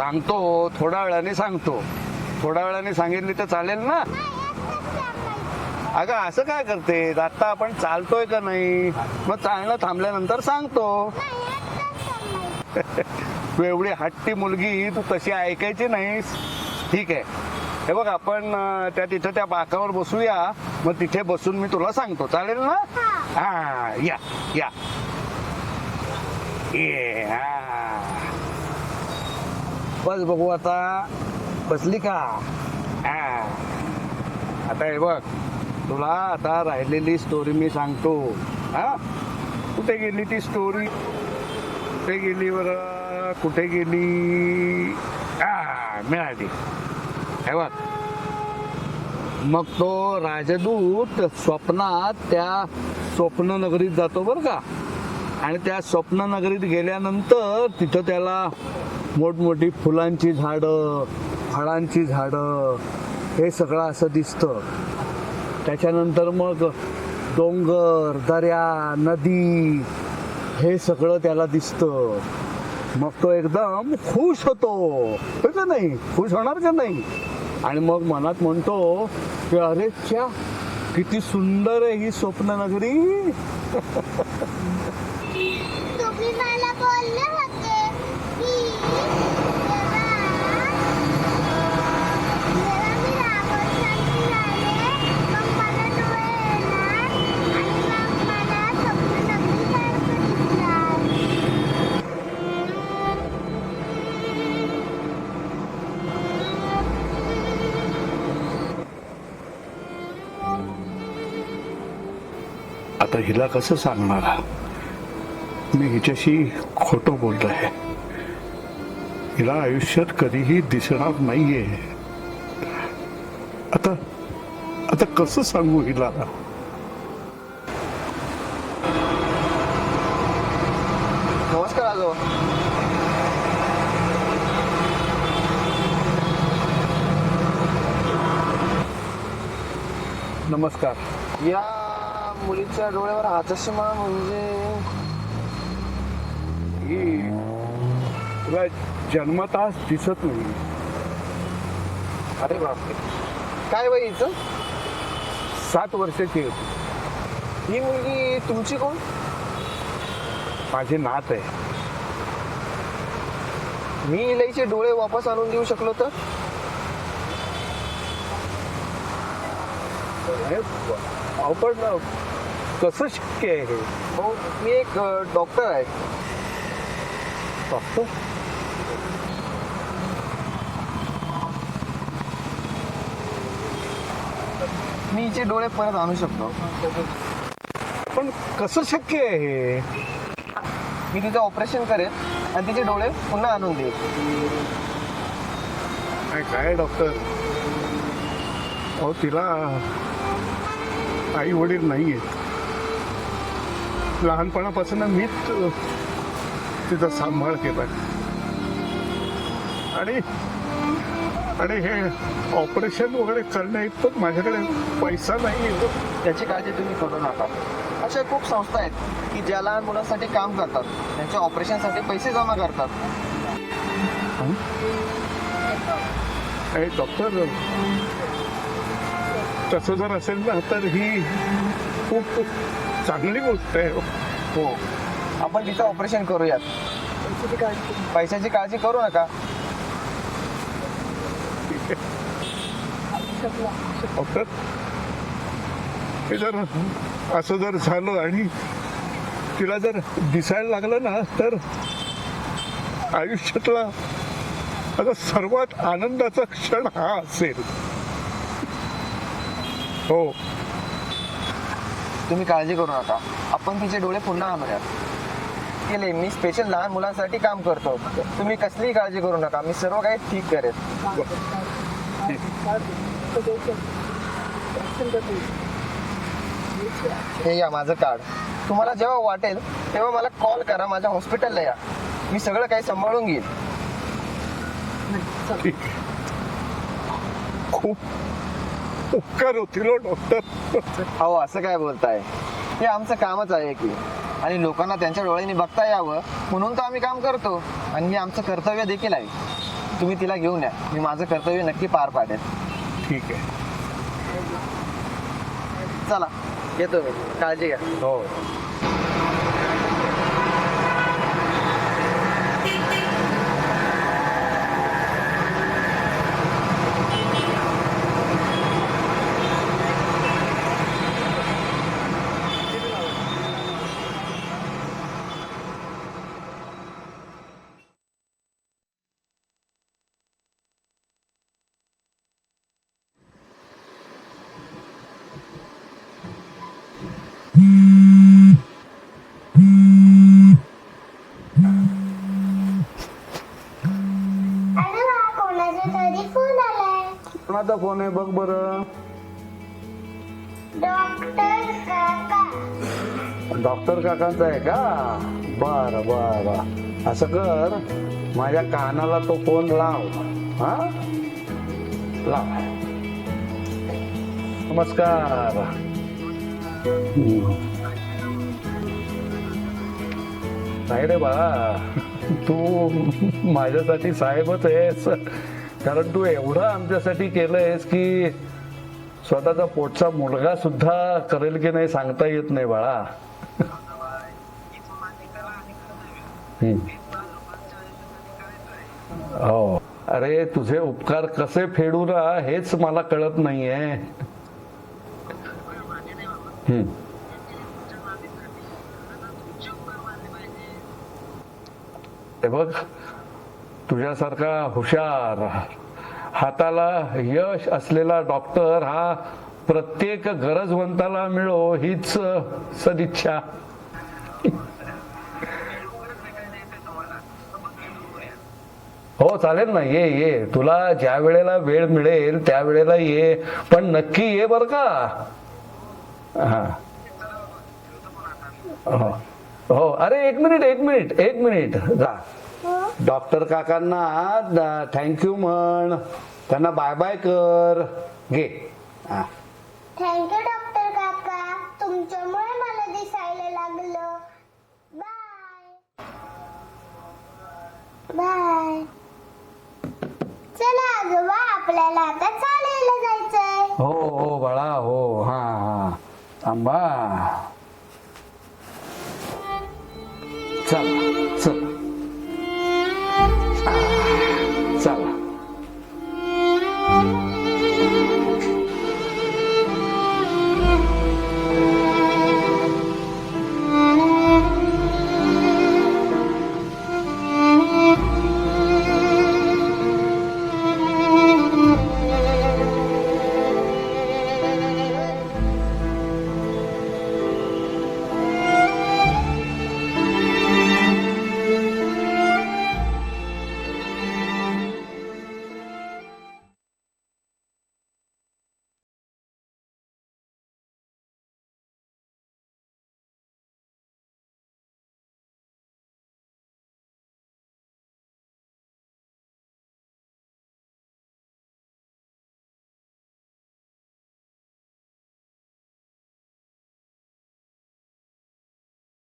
सांगतो, थोड्या वेळाने सांगतो. थोड्या वेळाने सांगितली तर चालेल ना? अगं असं काय करते, आता आपण चालतोय का नाही, मग चालणं थांबल्यानंतर सांगतो. तू एवढी हट्टी मुलगी, तू तशी ऐकायची नाहीस. ठीक आहे, हे बघ आपण तिथे त्या बाकावर बसूया, मग तिथे बसून मी तुला सांगतो, चालेल ना? हा या या ये, बस बघू आता, बसली का? आता हे बघ, तुला आता राहिलेली स्टोरी मी सांगतो. हा, कुठे गेली ती स्टोरी? कुठे गेली बरं, कुठे गेली? मिळाली. हे बघ, मग तो राजदूत स्वप्नात त्या स्वप्ननगरीत जातो बरं का. आणि त्या स्वप्ननगरीत गेल्यानंतर तिथं त्याला मोठमोठी फुलांची झाडं, फळांची झाडं, हे सगळं असं दिसतं. त्याच्यानंतर मग डोंगर, दऱ्या, नदी, हे सगळं त्याला दिसतं. मग तो एकदम खुश होतो, हो का नाही? खुश होणार का नाही? आणि मग मनात म्हणतो की अरे च्या, किती सुंदर आहे ही स्वप्ननगरी. तुम्ही मला बोलले होते की जेव्हा मी रावणाची झाले, मग मला डोळे येणार आणि मग मला स्वप्ननगरीसारखं दिसणार. आता हिला कसं सांगणार मी हिच्याशी खोटं बोलतोय? हिला आयुष्यात कधीही दिसणार नाहीये. आता आता कसं सांगू हिला? नमस्कार आजो. नमस्कार. या मुलीच्या डोळ्यावर हातशिमा म्हणजे ही तुला जन्मताच दिसत नाही. अरे बापरे, काय बाई हिचं? 7 वर्षाची होती. ही मुलगी तुमची कोण? माझे नात आहे. मी इलाईचे डोळे वापस आणून देऊ शकलो तर? पण कसं शक्य आहे हे? हो, मी एक डॉक्टर आहे. डॉक्टर? मी हिचे डोळे परत आणू शकतो. पण कसं शक्य आहे हे? मी तिचं ऑपरेशन करेन आणि तिचे डोळे पुन्हा आणून देईन. काय डॉक्टर, अहो तिला आई वडील नाहीये. लहानपणापासून मीच तिचा सांभाळ केला. आणि आणि हे ऑपरेशन वगैरे करण्या इतपत माझ्याकडे पैसा नाही. त्याची काळजी तुम्ही करू नका. अशा खूप संस्था आहेत की ज्या लहान मुलांसाठी काम करतात, त्यांच्या ऑपरेशनसाठी पैसे जमा करतात. डॉक्टर, तसं जर असेल ना तर ही खूप चांगली गोष्ट आहे. हो, आपण तिचं ऑपरेशन करूयात. पैशाची काळजी करू नका. डॉक्टर, हे जर असं जर झालं आणि तिला जर दिसायला लागलं ना तर आयुष्यातला आता सर्वात आनंदाचा क्षण हा असेल. हो, तुम्ही काळजी करू नका. आपण तिचे डोळे पुन्हा आणूयात. केले, मी स्पेशल लहान मुलांसाठी काम करतो. तुम्ही कसलीही काळजी करू नका. मी सर्व काही ठीक करेन. हे या माझं कार्ड. तुम्हाला जेव्हा वाटेल तेव्हा मला कॉल करा. माझ्या हॉस्पिटलला या. मी सगळं काही सांभाळून घेईन. ठीक. खूप उपकार होतील हो डॉक्टर. हो, असं काय बोलताय? हे आमचं कामच आहे की. आणि लोकांना त्यांच्या डोळ्यांनी बघता यावं म्हणून तर आम्ही काम करतो. आणि हे आमचं कर्तव्य देखील आहे. तुम्ही तिला घेऊन या, मी माझं कर्तव्य नक्की पार पाडेल. ठीक आहे. चला येतो मी, काळजी घ्या. हो. अरे वा, कोणाचा तरी फोन आलाय. कोणाचा फोन आहे बघ बरं. डॉक्टर काका. डॉक्टर काकांचा आहे का? बर बर, असं कर, माझ्या कानाला तो फोन लाव. हा, लाव. नमस्कार. नाही रे बाळा, तू माझ्यासाठी साहेबच आहेस, कारण तू एवढं आमच्यासाठी केलंयस की स्वतःचा पोटचा मुलगा सुद्धा करेल की नाही सांगता येत नाही बाळा. हो, अरे तुझे उपकार कसे फेडू ना हेच मला कळत नाहीये. हे बघ, तुझ्यासारखा हुशार, हाताला यश असलेला डॉक्टर हा प्रत्येक गरजवंताला मिळो हीच सदिच्छा. हो चालेल ना, ये ये, तुला ज्या वेळेला वेळ मिळेल त्या वेळेला ये, पण नक्की ये बर का. हा हो हो, अरे एक मिनिट जा. डॉक्टर काकांना थँक्यू म्हण, त्यांना बाय बाय कर. घे. हा, थँक्यू डॉक्टर काका, तुमच्यामुळे मला दिसायला लागलं. Bye bye. चला आजोबा, आपल्याला आता चालायला जायचंय. हो हो बाळा, हो. हा हा, थांबा. चल चल.